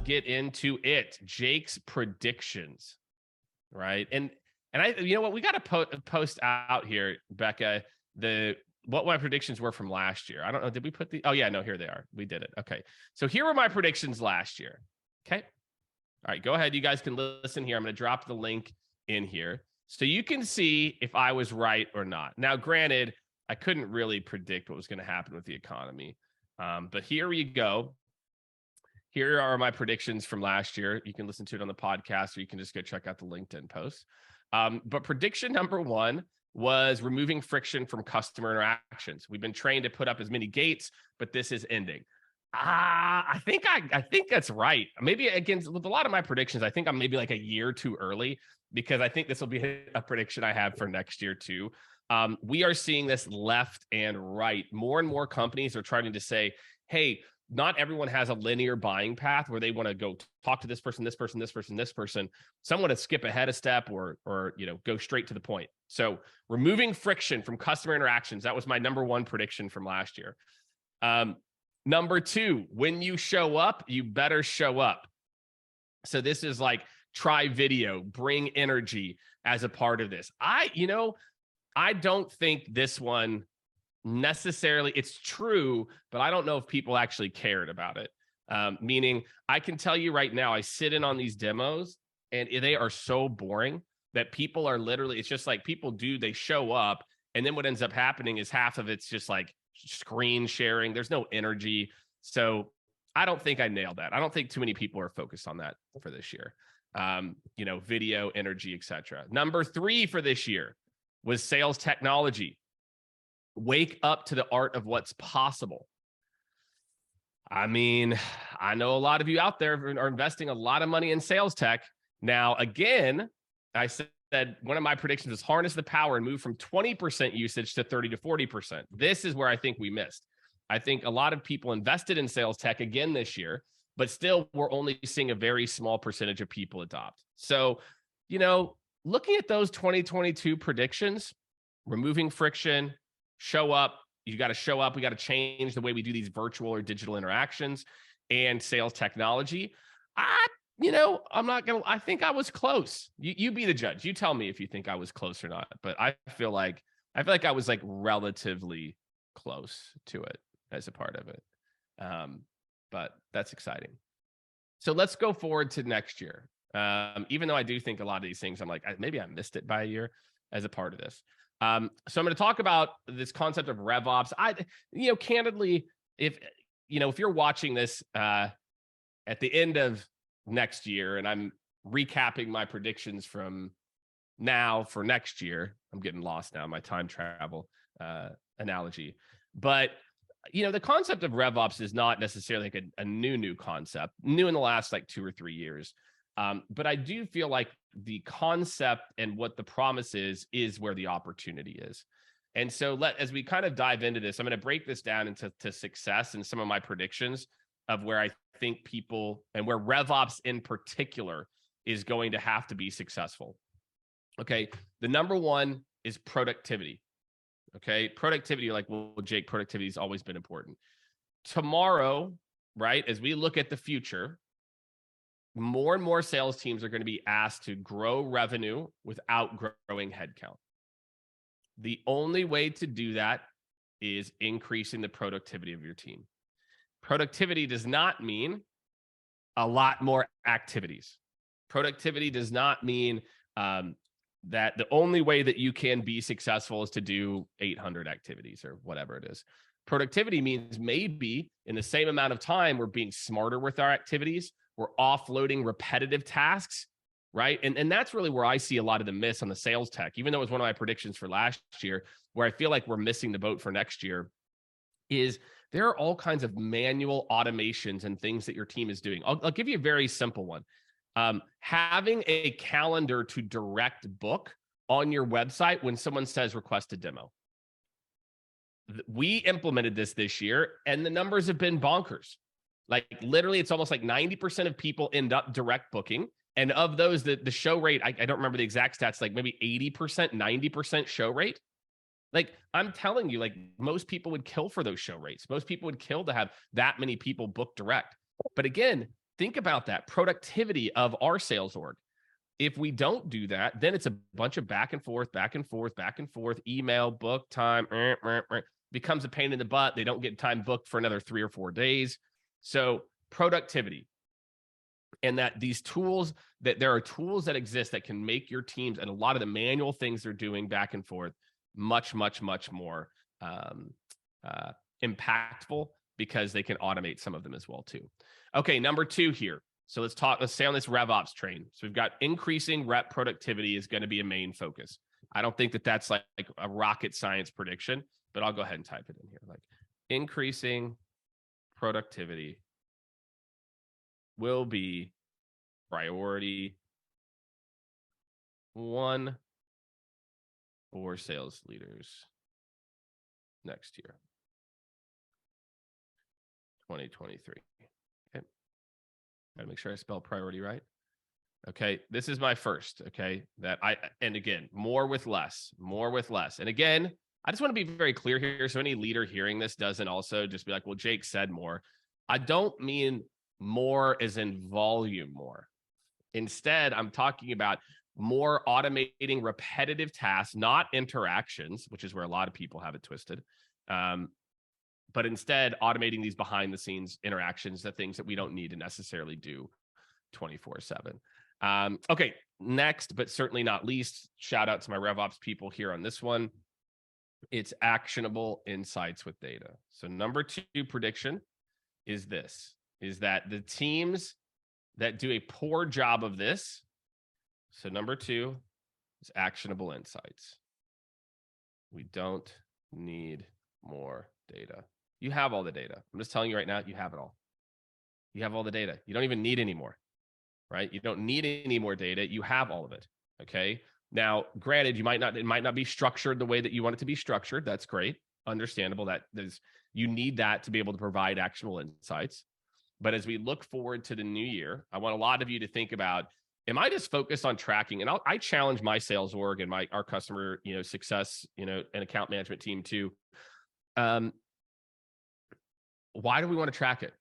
get into it. Jake's predictions, right? And I, you know what, we got to post out here, Becca, what my predictions were from last year. I don't know. Did we put oh yeah, no, here they are. We did it. Okay. So here were my predictions last year. Okay. All right, go ahead. You guys can listen here. I'm going to drop the link in here so you can see if I was right or not. Now, granted, I couldn't really predict what was going to happen with the economy. But here you go. Here are my predictions from last year. You can listen to it on the podcast, or you can just go check out the LinkedIn post. But prediction number one was removing friction from customer interactions. We've been trained to put up as many gates, but this is ending. I think that's right. Maybe against with a lot of my predictions, I think I'm maybe like a year too early, because I think this will be a prediction I have for next year too. We are seeing this left and right. More and more companies are trying to say, hey, not everyone has a linear buying path where they want to go talk to this person, this person, this person, this person. Some want to skip ahead a step or go straight to the point. So removing friction from customer interactions, that was my number one prediction from last year. Number two, when you show up, you better show up. So this is like try video, bring energy as a part of this. I don't think this one necessarily, it's true, but I don't know if people actually cared about it. Meaning, I can tell you right now, I sit in on these demos and they are so boring that people are literally, it's just like they show up, and then what ends up happening is half of it's just like screen sharing. There's no energy. So I don't think I nailed that. I don't think too many people are focused on that for this year. Video, energy, etc. Number three for this year was sales technology. Wake up to the art of what's possible. I mean, I know a lot of you out there are investing a lot of money in sales tech. Now, again, I said one of my predictions is harness the power and move from 20% usage to 30 to 40%. This is where I think we missed. I think a lot of people invested in sales tech again this year, but still we're only seeing a very small percentage of people adopt. So, looking at those 2022 predictions, removing friction, show up. You got to show up. We got to change the way we do these virtual or digital interactions, and sales technology. I think I was close. You be the judge. You tell me if you think I was close or not. But I feel like I was like relatively close to it as a part of it. But that's exciting. So let's go forward to next year. Even though I do think a lot of these things, I'm like, maybe I missed it by a year as a part of this. So I'm going to talk about this concept of RevOps. Candidly, if you're watching this at the end of next year and I'm recapping my predictions from now for next year, I'm getting lost now in my time travel analogy. But, the concept of RevOps is not necessarily like a new concept, new in the last like 2 or 3 years. But I do feel like the concept and what the promise is where the opportunity is. And so as we kind of dive into this, I'm going to break this down into success and some of my predictions of where I think people and where RevOps in particular is going to have to be successful. Okay. The number one is productivity. Okay. Productivity, like, well, Jake, productivity has always been important. Tomorrow, right, as we look at the future, more and more sales teams are going to be asked to grow revenue without growing headcount. The only way to do that is increasing the productivity of your team. Productivity does not mean a lot more activities. Productivity does not mean that the only way that you can be successful is to do 800 activities or whatever it is. Productivity means maybe in the same amount of time, we're being smarter with our activities. We're offloading repetitive tasks, right? And that's really where I see a lot of the miss on the sales tech, even though it was one of my predictions for last year, where I feel like we're missing the boat for next year, is there are all kinds of manual automations and things that your team is doing. I'll give you a very simple one. Having a calendar to direct book on your website when someone says request a demo. We implemented this year, and the numbers have been bonkers. Like literally, it's almost like 90% of people end up direct booking. And of those, the show rate, I don't remember the exact stats, like maybe 80%, 90% show rate. Like I'm telling you, like most people would kill for those show rates. Most people would kill to have that many people book direct. But again, think about that productivity of our sales org. If we don't do that, then it's a bunch of back and forth, back and forth, back and forth, email, book time, becomes a pain in the butt. They don't get time booked for another 3 or 4 days. So productivity, and that these tools, that there are tools that exist that can make your teams and a lot of the manual things they're doing back and forth much, much, much more impactful, because they can automate some of them as well too. Okay, number 2 here. So let's stay on this RevOps train. So we've got increasing rep productivity is going to be a main focus. I don't think that that's like a rocket science prediction, but I'll go ahead and type it in here. Like, increasing productivity will be priority 1 for sales leaders next year, 2023. Okay. Gotta make sure I spell priority right. Okay. This is my first. Okay. And again, more with less. And again, I just want to be very clear here. So any leader hearing this doesn't also just be like, well, Jake said more. I don't mean more as in volume more. Instead, I'm talking about more automating repetitive tasks, not interactions, which is where a lot of people have it twisted. But instead automating these behind the scenes interactions, the things that we don't need to necessarily do 24/7. Okay, next, but certainly not least, shout out to my RevOps people here on this one. It's actionable insights with data. So number 2 prediction is that the teams that do a poor job of this, so number 2 is actionable insights. We don't need more data. You have all the data. I'm just telling you right now, you have it all. You have all the data. You don't even need any more, right? You don't need any more data. You have all of it. Okay. Now, granted, it might not be structured the way that you want it to be structured. That's great. Understandable that you need that to be able to provide actionable insights. But as we look forward to the new year, I want a lot of you to think about, am I just focused on tracking? And I challenge my sales org and our customer, success, and account management team too. Why do we want to track it?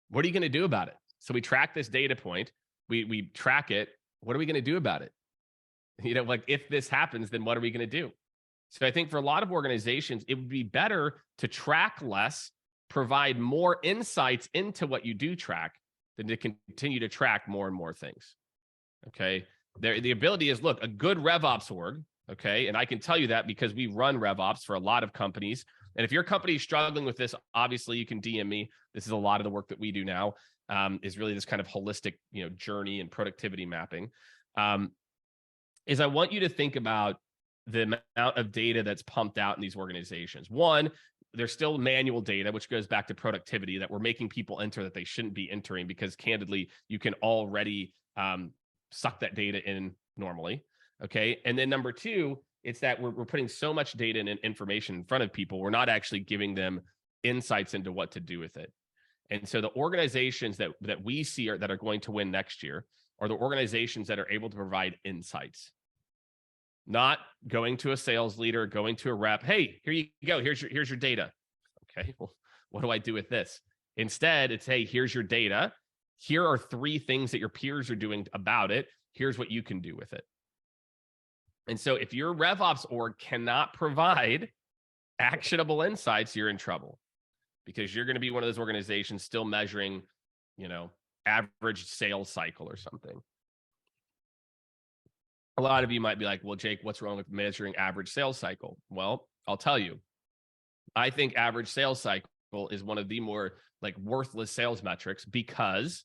What are you going to do about it? So we track this data point, we track it. What are we going to do about it? Like, if this happens, then what are we going to do? So I think for a lot of organizations, it would be better to track less, provide more insights into what you do track, than to continue to track more and more things. Okay. The ability is, look, a good RevOps org. Okay. And I can tell you that because we run RevOps for a lot of companies. And if your company is struggling with this, obviously you can DM me. This is a lot of the work that we do now, is really this kind of holistic, journey and productivity mapping. Is I want you to think about the amount of data that's pumped out in these organizations. One, there's still manual data, which goes back to productivity, that we're making people enter that they shouldn't be entering, because candidly, you can already suck that data in normally. Okay. And then number 2, it's that we're putting so much data and information in front of people, we're not actually giving them insights into what to do with it. And so the organizations that we see that are going to win next year are the organizations that are able to provide insights. Not going to a sales leader, going to a rep, hey, here you go, here's your data. Okay, well, what do I do with this? Instead, it's, hey, here's your data. Here are 3 things that your peers are doing about it. Here's what you can do with it. And so if your RevOps org cannot provide actionable insights, you're in trouble, because you're going to be one of those organizations still measuring, average sales cycle or something. A lot of you might be like, well, Jake, what's wrong with measuring average sales cycle? Well, I'll tell you, I think average sales cycle is one of the more worthless sales metrics, because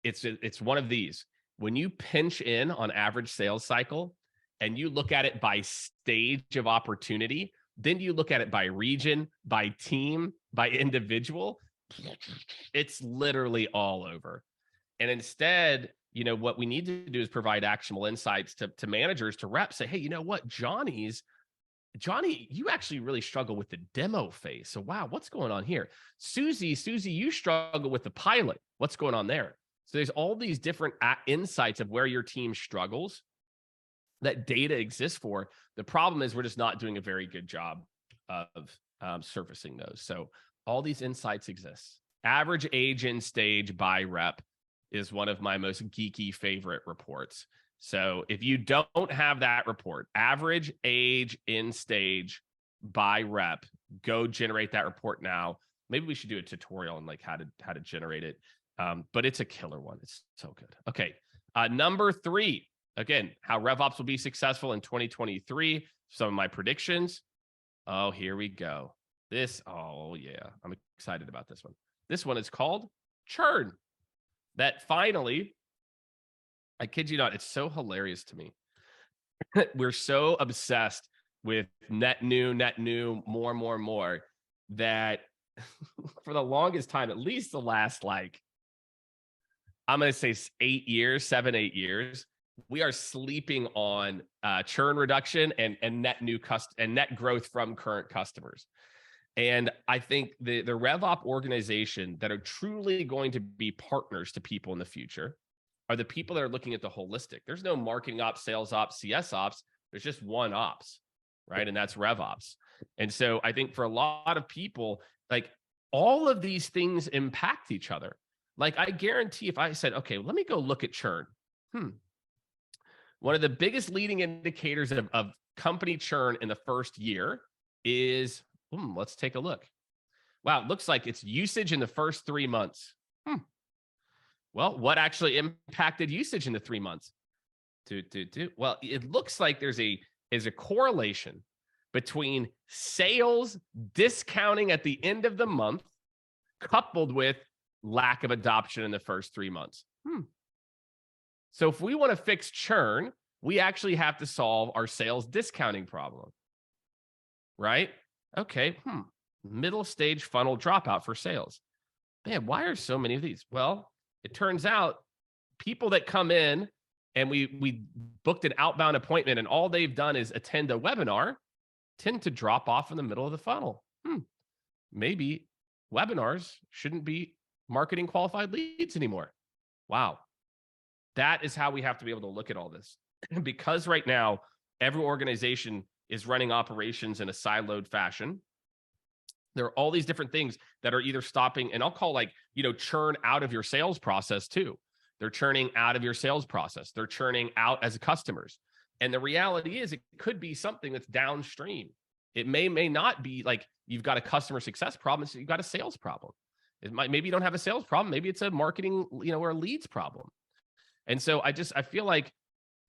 it's one of these. When you pinch in on average sales cycle and you look at it by stage of opportunity, then you look at it by region, by team, by individual, it's literally all over. And instead, what we need to do is provide actionable insights to managers, to reps. Say, hey, you know what, Johnny, you actually really struggle with the demo phase. So, wow, what's going on here? Susie, you struggle with the pilot. What's going on there? So there's all these different insights of where your team struggles that data exists for. The problem is we're just not doing a very good job of surfacing those. So all these insights exist. Average age in stage by rep. is one of my most geeky favorite reports. So if you don't have that report, average age in stage by rep, go generate that report now. Maybe we should do a tutorial on like how to generate it. But it's a killer one. It's so good. Okay. Number 3, again, how RevOps will be successful in 2023. Some of my predictions. Oh, here we go. Oh yeah, I'm excited about this one. This one is called churn. That finally, I kid you not, it's so hilarious to me. We're so obsessed with net new, more, that for the longest time, at least the last, like, I'm going to say 7, 8 years, we are sleeping on churn reduction and net new and net growth from current customers. And I think the RevOps organization that are truly going to be partners to people in the future are the people that are looking at the holistic. There's no marketing ops, sales ops, CS ops. There's just one ops, right? And that's RevOps. And so I think for a lot of people, like, all of these things impact each other. Like, I guarantee if I said, okay, let me go look at churn. One of the biggest leading indicators of company churn in the first year is, let's take a look. Wow, it looks like it's usage in the first 3 months. Well, what actually impacted usage in the 3 months? Well, it looks like there's a correlation between sales discounting at the end of the month coupled with lack of adoption in the first 3 months. So if we want to fix churn, we actually have to solve our sales discounting problem, right? Okay, middle stage funnel dropout for sales. Man, why are so many of these? Well, it turns out people that come in and we booked an outbound appointment and all they've done is attend a webinar tend to drop off in the middle of the funnel. Maybe webinars shouldn't be marketing qualified leads anymore. Wow. That is how we have to be able to look at all this. Because right now, every organization is running operations in a siloed fashion. There are all these different things that are either stopping, and I'll call churn out of your sales process too. They're churning out of your sales process. They're churning out as customers. And the reality is it could be something that's downstream. It may not be like you've got a customer success problem. So you've got a sales problem. Maybe you don't have a sales problem. Maybe it's a marketing, or a leads problem. And so I feel like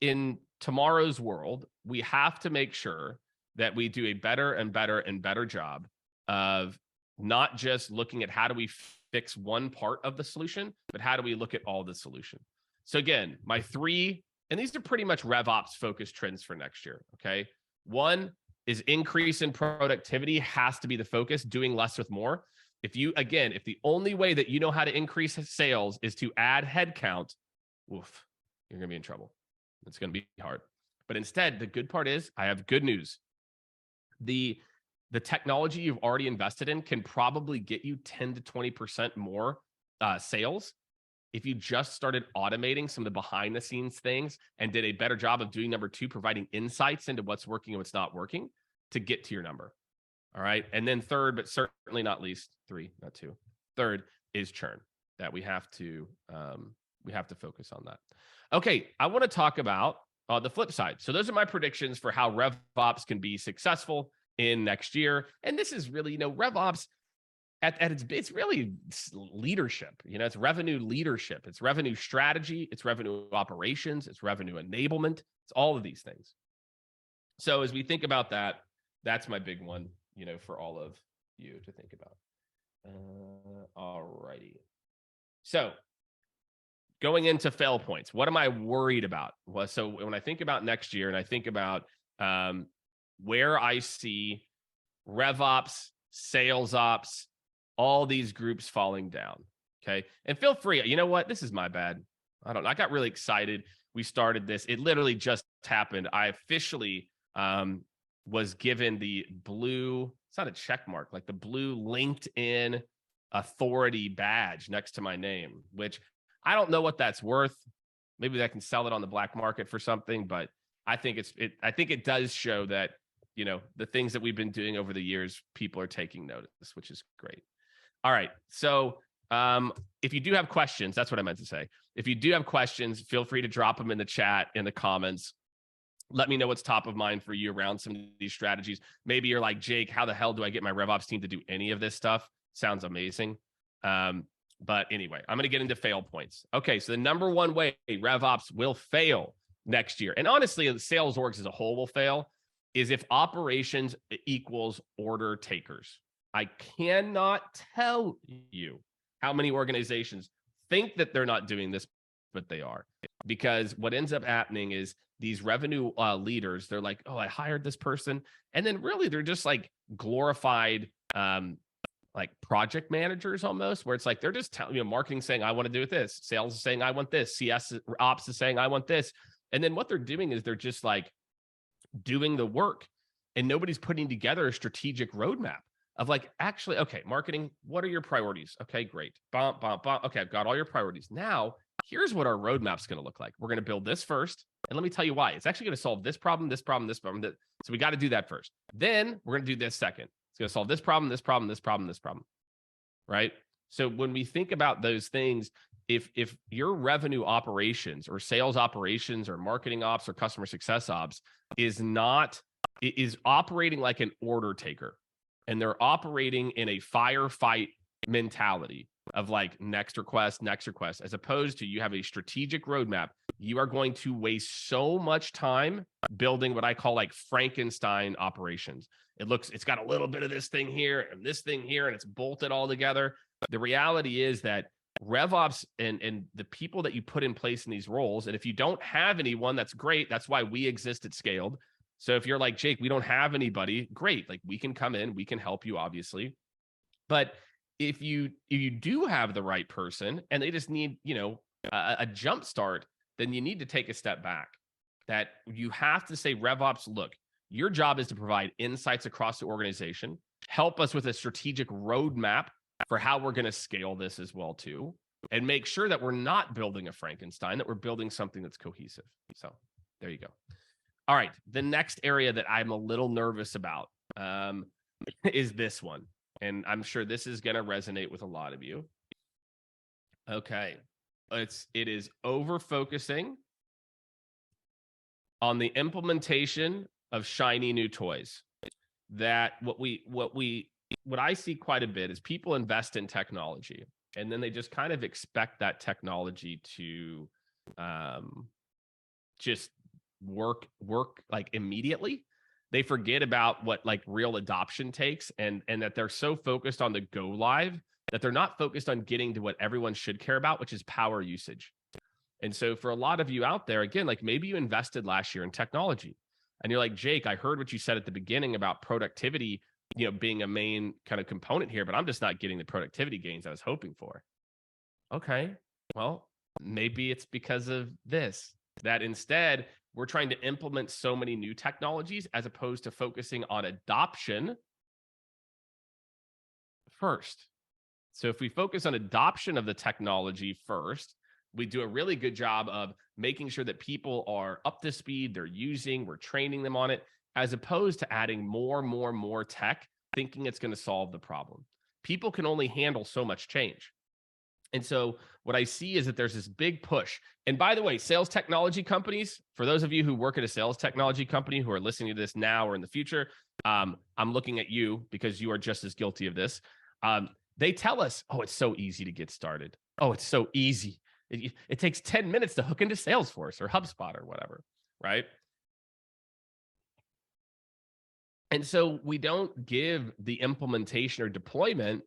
in tomorrow's world, we have to make sure that we do a better and better job of not just looking at how do we fix one part of the solution, but how do we look at all the solution. So again, my 3, and these are pretty much RevOps focused trends for next year. Okay. 1 is increase in productivity has to be the focus, doing less with more. If the only way that you know how to increase sales is to add headcount, you're going to be in trouble. It's going to be hard. But instead, the good part is I have good news. The technology you've already invested in can probably get you 10 to 20% more sales if you just started automating some of the behind the scenes things and did a better job of doing number 2, providing insights into what's working and what's not working to get to your number. All right. And then third, but certainly not least, 3, not 2. Third is churn, that we have to focus on that. Okay. I want to talk about the flip side. So those are my predictions for how RevOps can be successful in next year. And this is really, RevOps at it's really leadership. It's revenue leadership. It's revenue strategy. It's revenue operations. It's revenue enablement. It's all of these things. So as we think about that, that's my big one, for all of you to think about. All righty. So going into fail points, what am I worried about? Well, so when I think about next year and I think about where I see RevOps, sales ops, all these groups falling down. Okay. And feel free, you know what? This is my bad. I don't know. I got really excited. We started this. It literally just happened. I officially was given the blue, it's not a check mark, like the blue LinkedIn authority badge next to my name, which I don't know what that's worth. Maybe I can sell it on the black market for something, but I think I think it does show that, the things that we've been doing over the years, people are taking notice, which is great. All right. So if you do have questions, that's what I meant to say. If you do have questions, feel free to drop them in the chat, in the comments. Let me know what's top of mind for you around some of these strategies. Maybe you're like, Jake, how the hell do I get my RevOps team to do any of this stuff? Sounds amazing. But anyway, I'm going to get into fail points. Okay, so the number one way RevOps will fail next year, and honestly, the sales orgs as a whole will fail, is if operations equals order takers. I cannot tell you how many organizations think that they're not doing this, but they are. Because what ends up happening is these revenue leaders, they're like, oh, I hired this person. And then really they're just like glorified like project managers almost, where it's like they're just telling, marketing saying, I want to do it this. Sales is saying, I want this. CS ops is saying, I want this. And then what they're doing is they're just like doing the work, and nobody's putting together a strategic roadmap of like, actually, okay, marketing, what are your priorities? Okay, great. Bump, bump, bump. Okay, I've got all your priorities. Now, here's what our roadmap's going to look like. We're going to build this first. And let me tell you why. It's actually going to solve this problem, this problem, this problem. So we got to do that first. Then we're going to do this second. It's going to solve this problem, this problem, this problem, this problem. Right? So when we think about those things, if your revenue operations or sales operations or marketing ops or customer success ops is operating like an order taker, and they're operating in a firefight mentality of like next request, as opposed to you have a strategic roadmap, you are going to waste so much time building what I call like Frankenstein operations. It's got a little bit of this thing here and this thing here, and it's bolted all together. The reality is that RevOps and the people that you put in place in these roles, and if you don't have anyone, that's great. That's why we exist at Skaled. So if you're like, Jake, we don't have anybody, great. Like we can come in, we can help you, obviously. But if you do have the right person and they just need, a jump start, then you need to take a step back. That you have to say, RevOps, look, your job is to provide insights across the organization, help us with a strategic roadmap for how we're going to scale this as well too, and make sure that we're not building a Frankenstein, that we're building something that's cohesive. So there you go. All right. The next area that I'm a little nervous about is this one. And I'm sure this is going to resonate with a lot of you. Okay. It is over focusing on the implementation of shiny new toys. That what I see quite a bit is people invest in technology, and then they just kind of expect that technology to just work like immediately. They forget about what like real adoption takes, and that they're so focused on the go live that they're not focused on getting to what everyone should care about, which is power usage. And so for a lot of you out there, again, like maybe you invested last year in technology and you're like, Jake, I heard what you said at the beginning about productivity, being a main kind of component here, but I'm just not getting the productivity gains I was hoping for. Okay, well, maybe it's because of this, that instead we're trying to implement so many new technologies as opposed to focusing on adoption first. So if we focus on adoption of the technology first, we do a really good job of making sure that people are up to speed, we're training them on it, as opposed to adding more tech, thinking it's going to solve the problem. People can only handle so much change. And so what I see is that there's this big push. And by the way, sales technology companies, for those of you who work at a sales technology company who are listening to this now or in the future, I'm looking at you because you are just as guilty of this. They tell us, oh, it's so easy to get started. Oh, it's so easy. It takes 10 minutes to hook into Salesforce or HubSpot or whatever, right? And so we don't give the implementation or deployment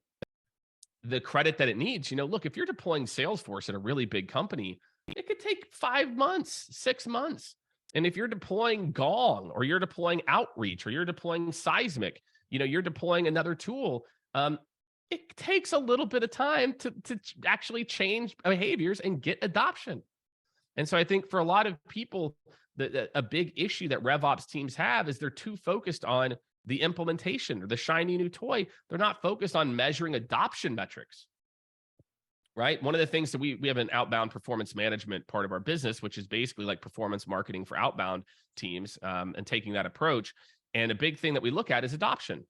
the credit that it needs. Look, if you're deploying Salesforce at a really big company, it could take 5 months, 6 months. And if you're deploying Gong or you're deploying Outreach or you're deploying Seismic, you're deploying another tool, it takes a little bit of time to actually change behaviors and get adoption. And so I think for a lot of people, a big issue that RevOps teams have is they're too focused on the implementation or the shiny new toy. They're not focused on measuring adoption metrics, right? One of the things that we have an outbound performance management part of our business, which is basically like performance marketing for outbound teams, and taking that approach. And a big thing that we look at is adoption.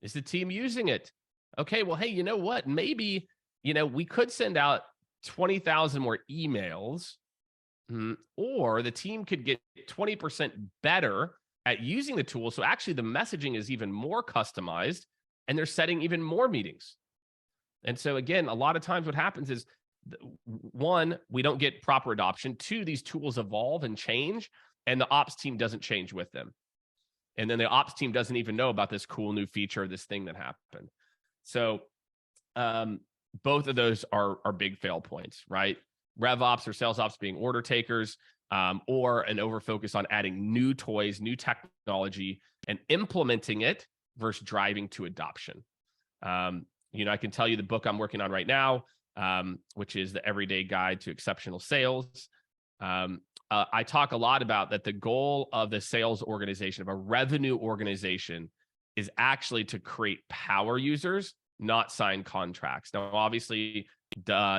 Is the team using it? Okay, well, hey, you know what? Maybe, we could send out 20,000 more emails, or the team could get 20% better at using the tool. So actually the messaging is even more customized and they're setting even more meetings. And so again, a lot of times what happens is, one, we don't get proper adoption. Two, these tools evolve and change and the ops team doesn't change with them. And then the ops team doesn't even know about this cool new feature, this thing that happened. So both of those are big fail points, right? RevOps or sales ops being order takers, or an overfocus on adding new toys, new technology, and implementing it versus driving to adoption. I can tell you the book I'm working on right now, which is The Everyday Guide to Exceptional Sales. I talk a lot about that the goal of the sales organization, of a revenue organization, is actually to create power users, not sign contracts. Now, obviously,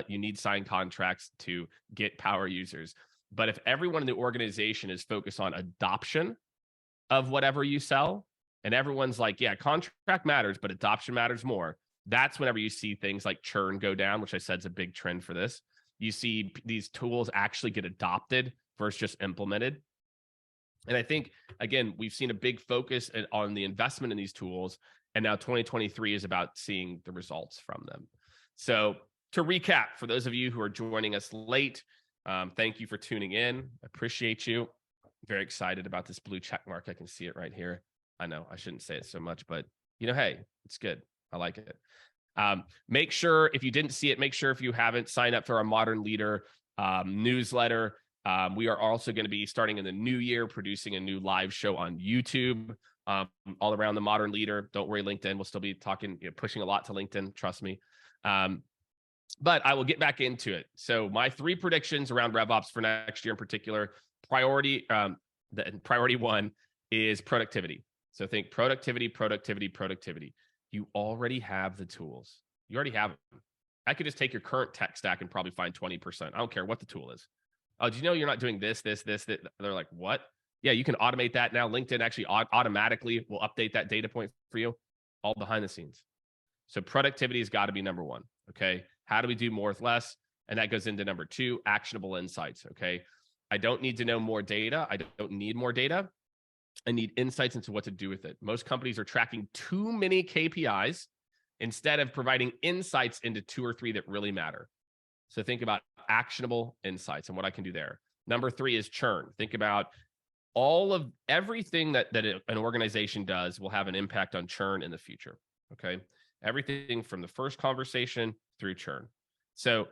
you need signed contracts to get power users. But if everyone in the organization is focused on adoption of whatever you sell, and everyone's like, yeah, contract matters, but adoption matters more, that's whenever you see things like churn go down, which I said is a big trend for this. You see these tools actually get adopted versus just implemented. And I think, again, we've seen a big focus on the investment in these tools. And now 2023 is about seeing the results from them. So to recap, for those of you who are joining us late, thank you for tuning in. I appreciate you. I'm very excited about this blue check mark. I can see it right here. I know I shouldn't say it so much, but hey, it's good. I like it. Make sure, if you didn't see it, make sure if you haven't, sign up for our Modern Leader newsletter. We are also going to be starting in the new year, producing a new live show on YouTube, all around the Modern Leader. Don't worry, LinkedIn. We'll still be talking, pushing a lot to LinkedIn. Trust me. But I will get back into it. So my 3 predictions around RevOps for next year in particular, priority one is productivity. So think productivity, productivity, productivity. You already have the tools. You already have them. I could just take your current tech stack and probably find 20%. I don't care what the tool is. Oh, do you know you're not doing this? They're like, what? Yeah, you can automate that now. LinkedIn actually automatically will update that data point for you, all behind the scenes. So productivity has got to be number 1. Okay. How do we do more with less? And that goes into number 2, actionable insights. Okay. I don't need to know more data. I don't need more data. I need insights into what to do with it. Most companies are tracking too many KPIs instead of providing insights into 2 or 3 that really matter. So think about actionable insights and what I can do there. Number 3 is churn. Think about everything that an organization does will have an impact on churn in the future. Okay. Everything from the first conversation through churn. So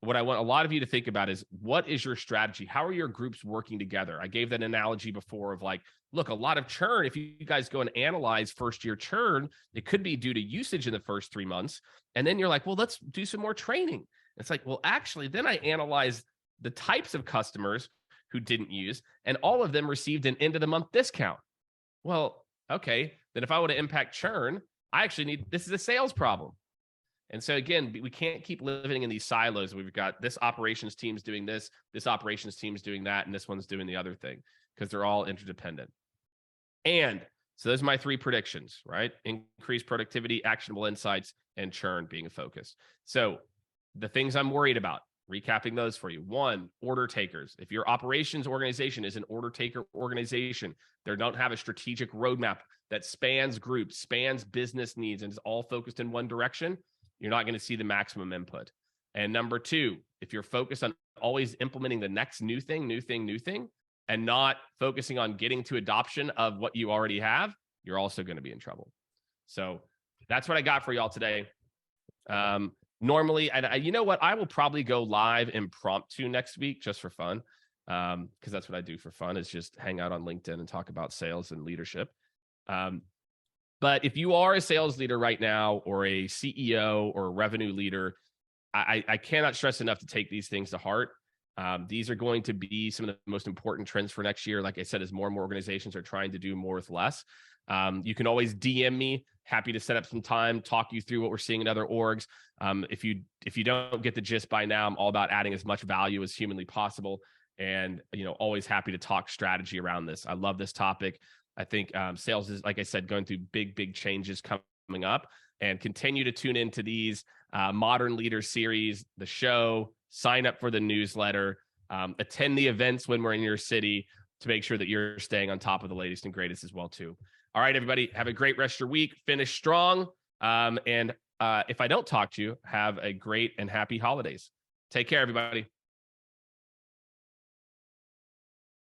what I want a lot of you to think about is, what is your strategy? How are your groups working together? I gave that analogy before of like, look, a lot of churn, if you guys go and analyze first year churn, it could be due to usage in the first 3 months. And then you're like, well, let's do some more training. It's like, well, actually, then I analyzed the types of customers who didn't use, and all of them received an end of the month discount. Well, okay, then if I want to impact churn, I actually this is a sales problem. And so again, we can't keep living in these silos. We've got this operations team's doing this operations team's doing that, and this one's doing the other thing, because they're all interdependent. And so those are my 3 predictions, right? Increased productivity, actionable insights, and churn being a focus. So the things I'm worried about, recapping those for you. 1, order takers. If your operations organization is an order taker organization, they don't have a strategic roadmap that spans groups, spans business needs, and is all focused in one direction, you're not going to see the maximum input. And number 2, if you're focused on always implementing the next new thing, and not focusing on getting to adoption of what you already have, you're also going to be in trouble. So that's what I got for y'all today. Normally, and you know what? I will probably go live impromptu next week just for fun, because that's what I do for fun, is just hang out on LinkedIn and talk about sales and leadership. But if you are a sales leader right now, or a CEO or a revenue leader, I cannot stress enough to take these things to heart. These are going to be some of the most important trends for next year. Like I said, as more and more organizations are trying to do more with less. You can always DM me. Happy to set up some time, talk you through what we're seeing in other orgs. If you don't get the gist by now, I'm all about adding as much value as humanly possible. And, always happy to talk strategy around this. I love this topic. I think sales is, like I said, going through big changes coming up, and continue to tune into these Modern Leader series, the show, sign up for the newsletter, attend the events when we're in your city to make sure that you're staying on top of the latest and greatest as well too. All right, everybody, have a great rest of your week. Finish strong. And if I don't talk to you, have a great and happy holidays. Take care, everybody.